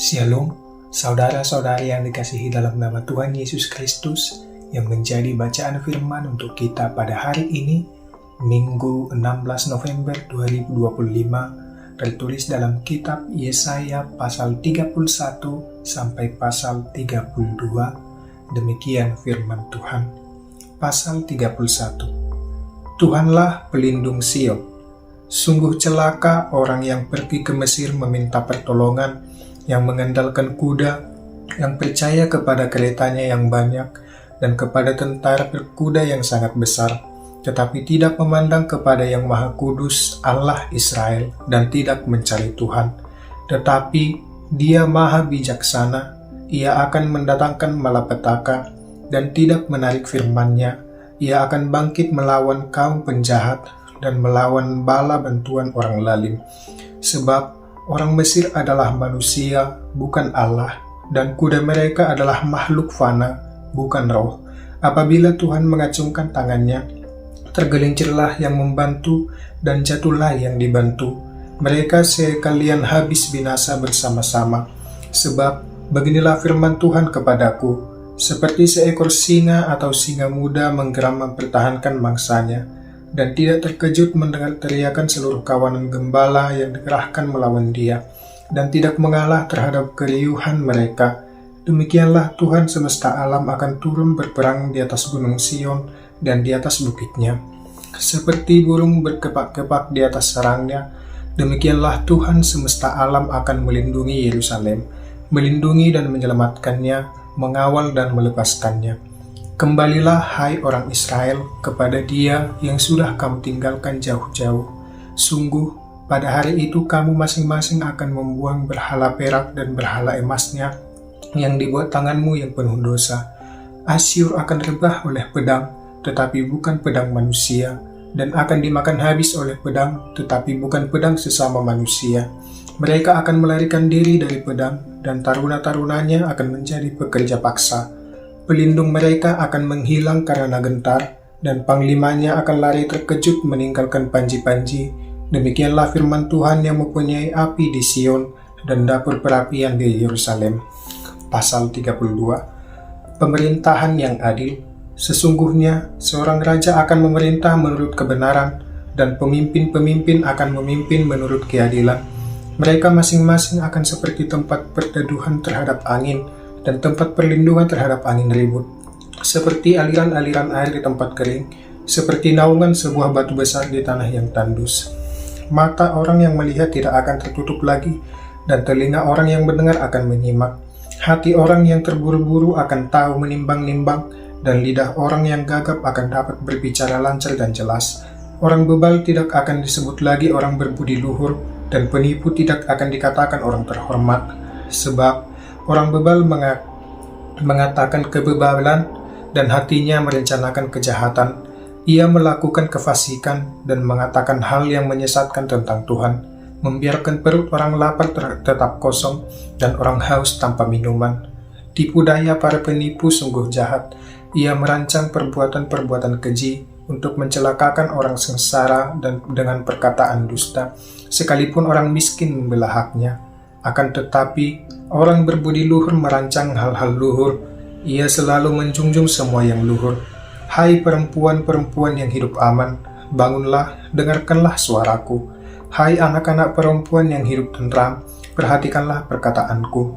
Shalom, saudara-saudari yang dikasihi dalam nama Tuhan Yesus Kristus, yang menjadi bacaan firman untuk kita pada hari ini, Minggu 16 November 2025, tertulis dalam kitab Yesaya pasal 31 sampai pasal 32. Demikian firman Tuhan. Pasal 31. Tuhanlah pelindung Sion. Sungguh celaka orang yang pergi ke Mesir meminta pertolongan, yang mengandalkan kuda, yang percaya kepada keretanya yang banyak, dan kepada tentara berkuda yang sangat besar, tetapi tidak memandang kepada yang Maha Kudus, Allah Israel, dan tidak mencari Tuhan. Tetapi Dia Maha Bijaksana, Ia akan mendatangkan malapetaka, dan tidak menarik firman-Nya. Ia akan bangkit melawan kaum penjahat, dan melawan bala bantuan orang lalim. Sebab orang Mesir adalah manusia, bukan Allah, dan kuda mereka adalah makhluk fana, bukan roh. Apabila Tuhan mengacungkan tangannya, tergelincirlah yang membantu, dan jatuhlah yang dibantu. Mereka sekalian habis binasa bersama-sama. Sebab beginilah firman Tuhan kepadaku, seperti seekor singa atau singa muda menggeram mempertahankan mangsanya, dan tidak terkejut mendengar teriakan seluruh kawanan gembala yang dikerahkan melawan dia, dan tidak mengalah terhadap keriuhan mereka. Demikianlah Tuhan semesta alam akan turun berperang di atas gunung Sion dan di atas bukitnya. Seperti burung berkepak-kepak di atas sarangnya, demikianlah Tuhan semesta alam akan melindungi Yerusalem, melindungi dan menyelamatkannya, mengawal dan melepaskannya. Kembalilah hai orang Israel kepada Dia yang sudah kamu tinggalkan jauh-jauh. Sungguh pada hari itu kamu masing-masing akan membuang berhala perak dan berhala emasnya yang dibuat tanganmu yang penuh dosa. Asyur akan rebah oleh pedang, tetapi bukan pedang manusia, dan akan dimakan habis oleh pedang, tetapi bukan pedang sesama manusia. Mereka akan melarikan diri dari pedang, dan taruna-tarunanya akan menjadi pekerja paksa. Pelindung mereka akan menghilang karena gentar, dan panglimanya akan lari terkejut meninggalkan panji-panji. Demikianlah firman Tuhan yang mempunyai api di Sion dan dapur perapian di Yerusalem. Pasal 32. Pemerintahan yang adil. Sesungguhnya seorang raja akan memerintah menurut kebenaran, dan pemimpin-pemimpin akan memimpin menurut keadilan. Mereka masing-masing akan seperti tempat perteduhan terhadap angin, dan tempat perlindungan terhadap angin ribut, seperti aliran-aliran air di tempat kering, seperti naungan sebuah batu besar di tanah yang tandus. Mata orang yang melihat tidak akan tertutup lagi, dan telinga orang yang mendengar akan menyimak. Hati orang yang terburu-buru akan tahu menimbang-nimbang, dan lidah orang yang gagap akan dapat berbicara lancar dan jelas. Orang bebal tidak akan disebut lagi orang berbudi luhur, dan penipu tidak akan dikatakan orang terhormat. Sebab orang bebal mengatakan kebebalan, dan hatinya merencanakan kejahatan. Ia melakukan kefasikan dan mengatakan hal yang menyesatkan tentang Tuhan, membiarkan perut orang lapar tetap kosong, dan orang haus tanpa minuman. Tipu daya para penipu sungguh jahat. Ia merancang perbuatan-perbuatan keji untuk mencelakakan orang sengsara dan dengan perkataan dusta, sekalipun orang miskin membelah haknya. Akan tetapi, orang berbudi luhur merancang hal-hal luhur. Ia selalu menjunjung semua yang luhur. Hai perempuan-perempuan yang hidup aman, bangunlah, dengarkanlah suaraku. Hai anak-anak perempuan yang hidup tentram, perhatikanlah perkataanku.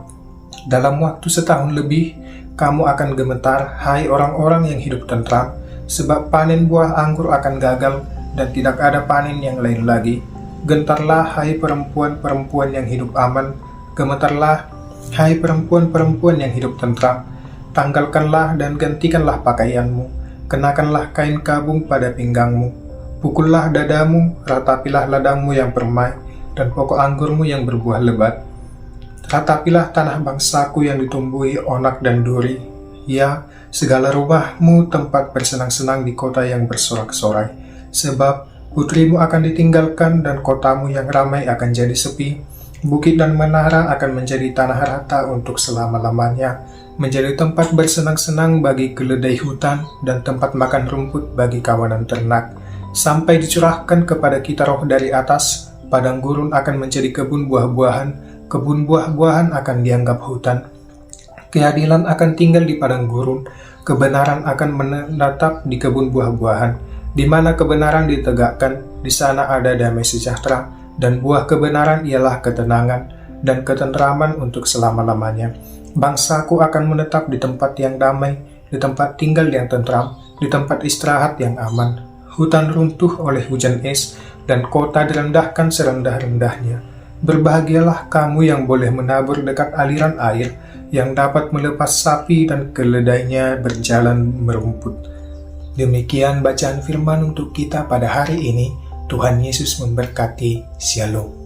Dalam waktu setahun lebih, kamu akan gemetar, hai orang-orang yang hidup tentram, sebab panen buah anggur akan gagal, dan tidak ada panen yang lain lagi. Gentarlah, hai perempuan-perempuan yang hidup aman, gemetarlah, hai perempuan-perempuan yang hidup tentram. Tanggalkanlah dan gantikanlah pakaianmu, kenakanlah kain kabung pada pinggangmu, pukullah dadamu, ratapilah ladangmu yang permai, dan pokok anggurmu yang berbuah lebat. Ratapilah tanah bangsaku yang ditumbuhi onak dan duri, ya, segala rumahmu tempat bersenang-senang di kota yang bersorak-sorai, sebab putrimu akan ditinggalkan dan kotamu yang ramai akan jadi sepi. Bukit dan menara akan menjadi tanah rata untuk selama-lamanya, menjadi tempat bersenang-senang bagi keledai hutan dan tempat makan rumput bagi kawanan ternak. Sampai dicurahkan kepada kita roh dari atas, padang gurun akan menjadi kebun buah-buahan, Kebun buah-buahan akan dianggap hutan. Keadilan akan tinggal di padang gurun. Kebenaran akan menetap di kebun buah-buahan. Di mana kebenaran ditegakkan, di sana ada damai sejahtera, dan buah kebenaran ialah ketenangan dan ketenteraman untuk selama-lamanya. Bangsaku akan menetap di tempat yang damai, di tempat tinggal yang tentram, di tempat istirahat yang aman. Hutan runtuh oleh hujan es, dan kota direndahkan serendah-rendahnya. Berbahagialah kamu yang boleh menabur dekat aliran air, yang dapat melepas sapi dan keledainya berjalan merumput. Demikian bacaan firman untuk kita pada hari ini. Tuhan Yesus memberkati. Shalom.